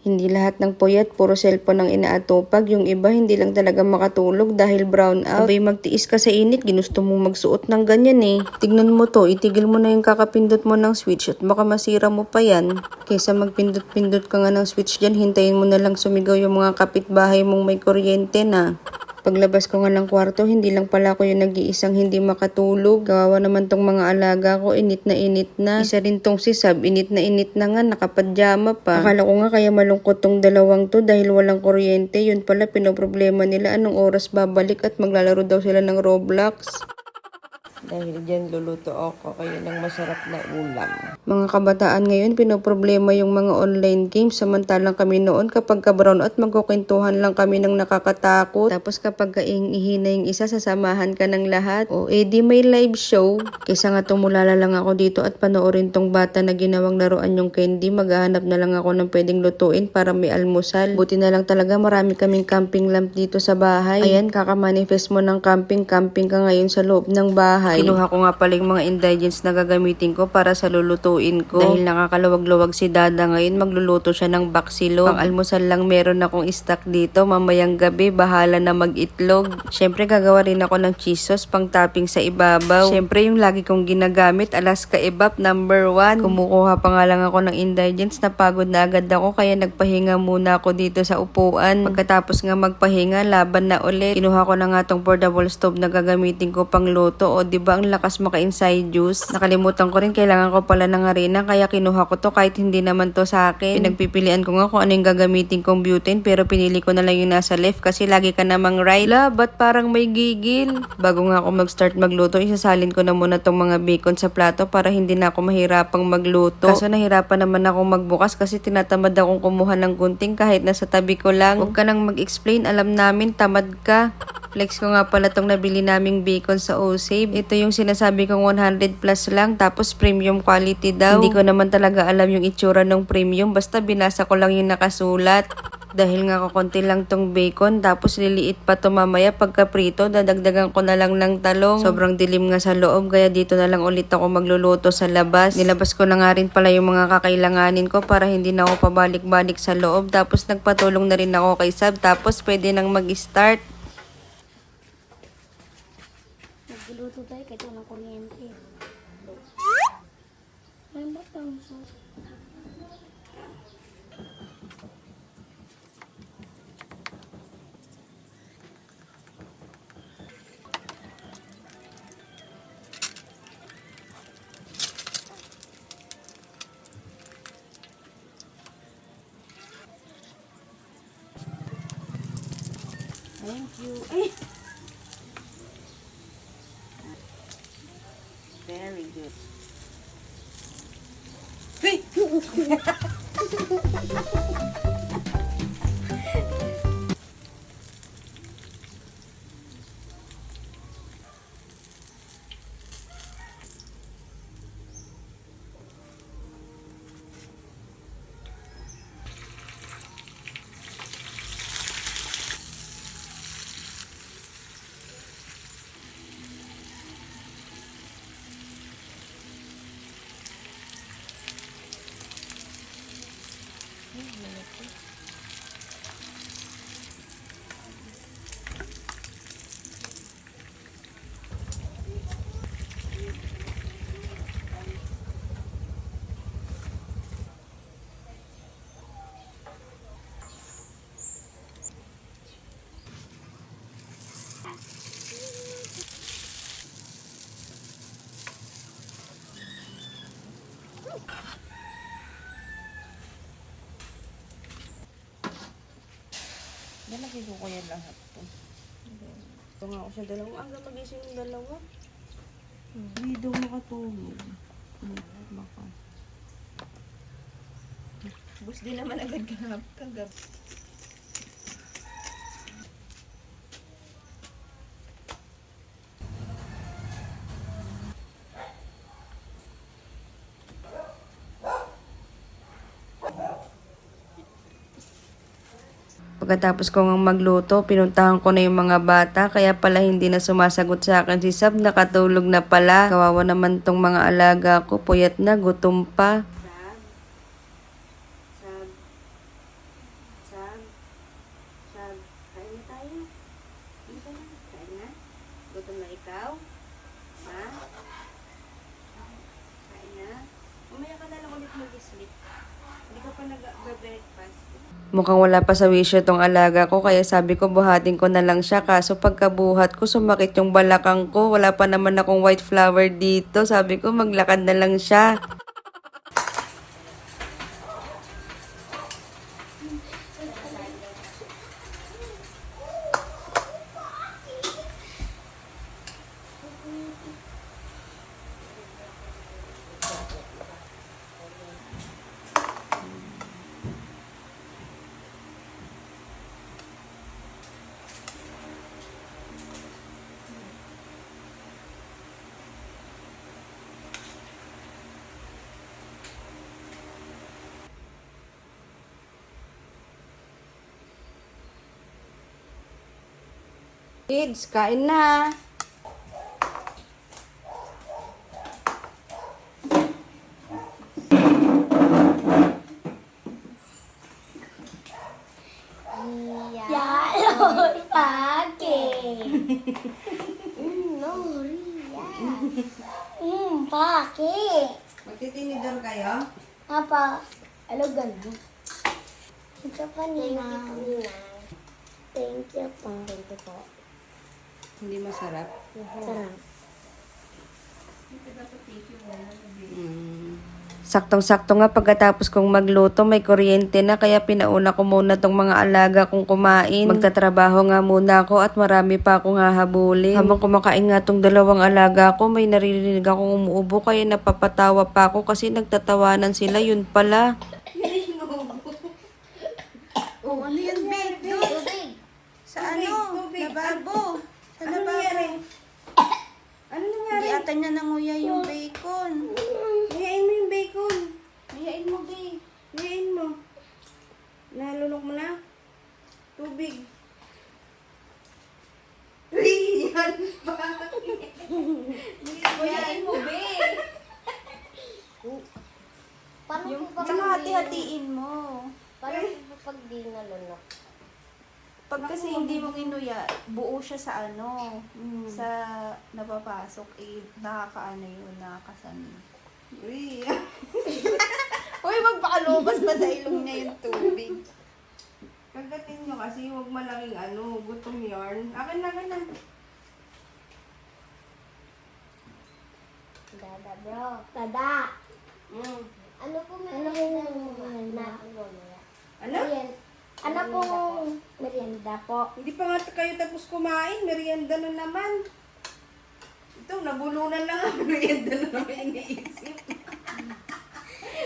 Hindi lahat ng puyat, puro cellphone ang inaatupag. Yung iba, hindi lang talaga makatulog dahil brown out. Abay, magtiis ka sa init, ginusto mong magsuot ng ganyan eh. Tignan mo to, itigil mo na yung kakapindot mo ng switch at baka masira mo pa yan. Kaysa magpindot-pindot ka nga ng switch dyan, hintayin mo na lang sumigaw yung mga kapitbahay mong may kuryente na. Paglabas ko nga ng kwarto, hindi lang pala ako yung nag-iisang hindi makatulog. Kawawa naman tong mga alaga ko, init na init na. Isa rin tong si Sab, init na nga, nakapadyama pa. Akala ko nga kaya malungkot tong dalawang to dahil walang kuryente. Yun pala pinoproblema nila anong oras babalik at maglalaro daw sila ng Roblox. Dahil dyan luluto ako kayo ng masarap na ulam. Mga kabataan ngayon, pinoproblema yung mga online games. Samantalang kami noon kapag ka-brown at magkukwentuhan lang kami ng nakakatakot. Tapos kapag kaing-ihina yung isa, sasamahan ka ng lahat. O edi may live show. Kaysa nga tumulala lang ako dito at panoorin tong bata na ginawang laruan yung candy, maghahanap na lang ako ng pwedeng lutuin para may almusal. Buti na lang talaga marami kaming camping lamp dito sa bahay. Ayan, kakamanifest mo ng camping ka ngayon sa loob ng bahay. Kinuha ko nga pala yung mga ingredients na gagamitin ko para sa lulutuin ko. Dahil nakakaluwag-luwag si Dada ngayon, magluluto siya ng baksilo. Pang almusal lang meron akong stock dito. Mamayang gabi, bahala na mag-itlog. Syempre, gagawa rin ako ng cheese sauce pang topping sa ibabaw. Syempre, yung lagi kong ginagamit, Alaska Evap #1. Kumukuha pa nga lang ako ng ingredients, napagod na agad ako kaya nagpahinga muna ako dito sa upuan. Pagkatapos nga magpahinga, laban na ulit. Kinuha ko na nga tong portable stove na gagamitin ko pang luto. O diba ang lakas maka-inside juice? Nakalimutan ko rin, kailangan ko pala ng harina kaya kinuha ko to kahit hindi naman to sa akin. Pinagpipilian ko nga kung ano yung gagamitin kong butane pero pinili ko na lang yung nasa left kasi lagi ka namang right. Ba't parang may gigil? Bago nga ako mag-start magluto, isasalin ko na muna tong mga bacon sa plato para hindi na ako mahirapang magluto. Kaso nahirapan naman ako magbukas kasi tinatamad akong kumuha ng gunting kahit nasa tabi ko lang. Huwag ka nang mag-explain, alam namin tamad ka. Flex ko nga pala tong nabili naming bacon sa O-Save. Ito yung sinasabi kong 100 plus lang tapos premium quality daw. Hindi ko naman talaga alam yung itsura ng premium basta binasa ko lang yung nakasulat. Dahil nga kakonti lang tong bacon tapos liliit pa to mamaya pagka prito dadagdagan ko na lang ng talong. Sobrang dilim nga sa loob kaya dito na lang ulit ako magluluto sa labas. Nilabas ko na nga rin pala yung mga kakailanganin ko para hindi na ako pabalik-balik sa loob tapos nagpatulong na rin ako kay Sab tapos pwede nang mag-start. Nagluluto tayo kahit walang kuryente. Ano ba itong sauce? Thank you. Ay! Very good. Hey! Lalagay ko yan lahat to. Ito nga ako sa dalawang. Aga magising yung dalawa. Hindi daw makatulog. Baka. Bus din naman agad kagabi. Pagkatapos ko nga magluto, pinuntahan ko na yung mga bata, kaya pala hindi na sumasagot sa akin si Sab, nakatulog na pala. Kawawa naman tong mga alaga ko, puyat na, gutom pa. Kain na? Gutom na ikaw? Ha? Kain na? Umaya ka na lang ulit mag-sleep. Hindi ka pa nag-breakfast. Mukhang wala pa sa wisyo tong alaga ko kaya sabi ko buhatin ko na lang siya kaso pagkabuhat ko sumakit yung balakang ko. Wala pa naman akong white flower dito. Sabi ko maglakad na lang siya. Kids, kain na. Yalor pake. No, Ria. Pake. Magtitinidor kayo? Apa? Alo ganun. Ito pa nina. Thank you po. Thank you po. Hindi masarap? Sarap. Saktong-sakto nga pagkatapos kong magluto, may kuryente na kaya pinauna ko muna tong mga alaga kong kumain. Magtatrabaho nga muna ako at marami pa akong hahabulin. Habang kumakain nga tong dalawang alaga ko, may naririnig akong umuubo kaya napapatawa pa ako kasi nagtatawanan sila. Yun pala. Oh, ano yan, babe? Tubig. Sa ano? Lababo. Sa lababo. Ano nangyari? Hindi ata niya nanguya yung bacon. Hiyain mo yung bacon. Hiyain mo, babe. Hiyain mo. Nalunok mo na? Tubig. Riyan pa. Hiyain mo, babe. Paano Yung, po ba tsaka pag di- hati-hatiin mo. Paano po ba pag di nalunok? Pag kasi hindi mo kinuya, buo siya sa ano, sa napapasok, nakakaano yun, nakakasani. Riyan. Uy, magpakalubas pa sa ilong niya yung tubig. Kagatin nyo kasi huwag malaking gutom yarn. Akin na, akin na. Dada bro. Dada. Ano po meron na Ano? Ano pong merienda po? Hindi pa nga kayo tapos kumain. Merienda na naman. Ito, nabulunan lang ang merienda na naman iniisip.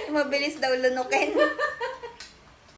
Mabilis daw lunukin.